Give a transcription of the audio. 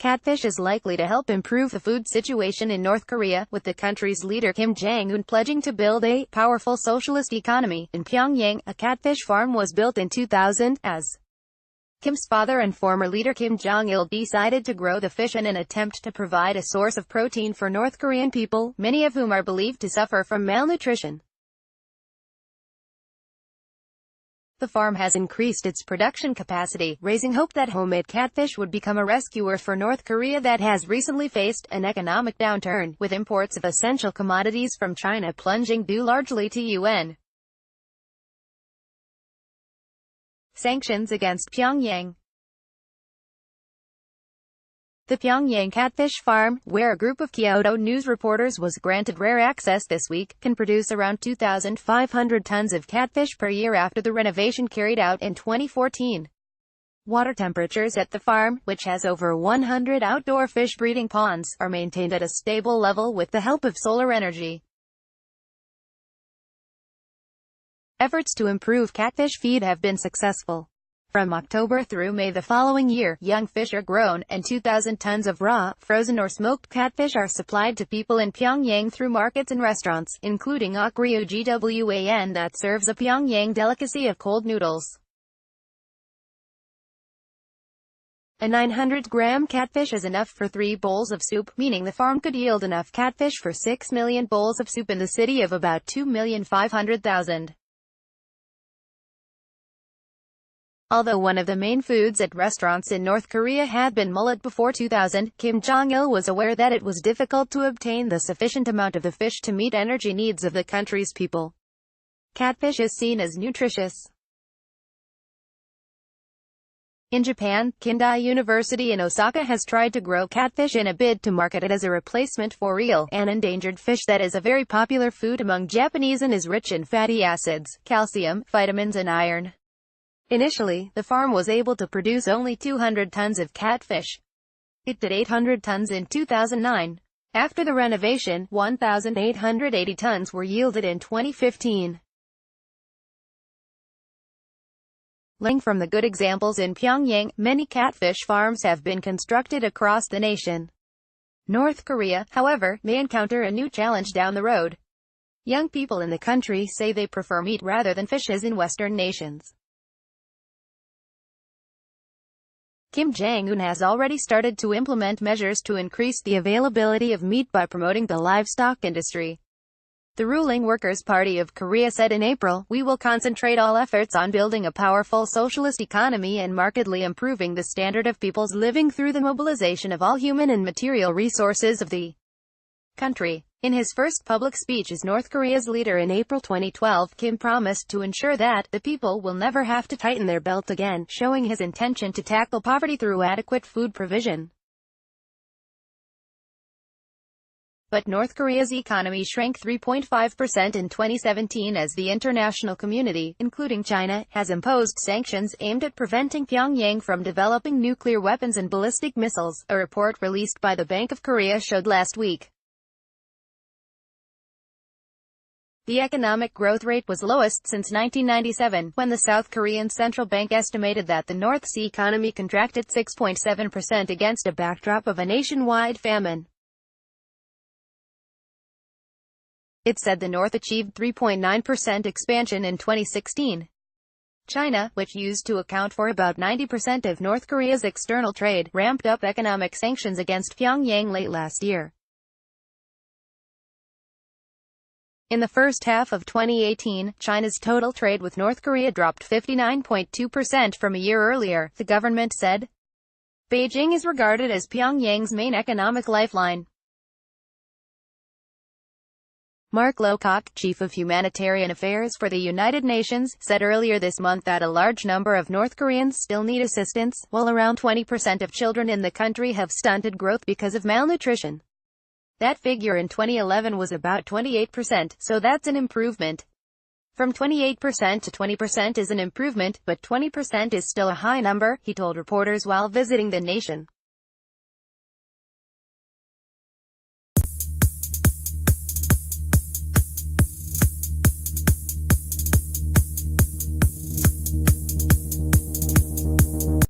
Catfish is likely to help improve the food situation in North Korea, with the country's leader Kim Jong-un pledging to build a powerful socialist economy. In Pyongyang, a catfish farm was built in 2000, as Kim's father and former leader Kim Jong-il decided to grow the fish in an attempt to provide a source of protein for North Korean people, many of whom are believed to suffer from malnutrition. The farm has increased its production capacity, raising hope that homemade catfish would become a rescuer for North Korea that has recently faced an economic downturn, with imports of essential commodities from China plunging due largely to UN sanctions against Pyongyang. The Pyongyang catfish farm, where a group of Kyodo News reporters was granted rare access this week, can produce around 2,500 tons of catfish per year after the renovation carried out in 2014. Water temperatures at the farm, which has over 100 outdoor fish breeding ponds, are maintained at a stable level with the help of solar energy. Efforts to improve catfish feed have been successful. From October through May the following year, young fish are grown, and 2,000 tons of raw, frozen or smoked catfish are supplied to people in Pyongyang through markets and restaurants, including Okryu Gwan that serves a Pyongyang delicacy of cold noodles. A 900-gram catfish is enough for 3 bowls of soup, meaning the farm could yield enough catfish for 6 million bowls of soup in the city of about 2,500,000. Although one of the main foods at restaurants in North Korea had been mullet before 2000, Kim Jong-il was aware that it was difficult to obtain the sufficient amount of the fish to meet energy needs of the country's people. Catfish is seen as nutritious. In Japan, Kindai University in Osaka has tried to grow catfish in a bid to market it as a replacement for eel, an endangered fish that is a very popular food among Japanese and is rich in fatty acids, calcium, vitamins and iron. Initially, the farm was able to produce only 200 tons of catfish. It did 800 tons in 2009. After the renovation, 1,880 tons were yielded in 2015. Learning from the good examples in Pyongyang, many catfish farms have been constructed across the nation. North Korea, however, may encounter a new challenge down the road. Young people in the country say they prefer meat rather than fish as in Western nations. Kim Jong-un has already started to implement measures to increase the availability of meat by promoting the livestock industry. The ruling Workers' Party of Korea said in April, "We will concentrate all efforts on building a powerful socialist economy and markedly improving the standard of people's living through the mobilization of all human and material resources of the country." In his first public speech as North Korea's leader in April 2012, Kim promised to ensure that the people will never have to tighten their belt again, showing his intention to tackle poverty through adequate food provision. But North Korea's economy shrank 3.5% in 2017 as the international community, including China, has imposed sanctions aimed at preventing Pyongyang from developing nuclear weapons and ballistic missiles, a report released by the Bank of Korea showed last week. The economic growth rate was lowest since 1997, when the South Korean Central Bank estimated that the North's economy contracted 6.7% against a backdrop of a nationwide famine. It said the North achieved 3.9% expansion in 2016. China, which used to account for about 90% of North Korea's external trade, ramped up economic sanctions against Pyongyang late last year. In the first half of 2018, China's total trade with North Korea dropped 59.2% from a year earlier, the government said. Beijing is regarded as Pyongyang's main economic lifeline. Mark Lowcock, chief of humanitarian affairs for the United Nations, said earlier this month that a large number of North Koreans still need assistance, while around 20% of children in the country have stunted growth because of malnutrition. That figure in 2011 was about 28%, so that's an improvement. From 28% to 20% is an improvement, but 20% is still a high number, he told reporters while visiting the nation.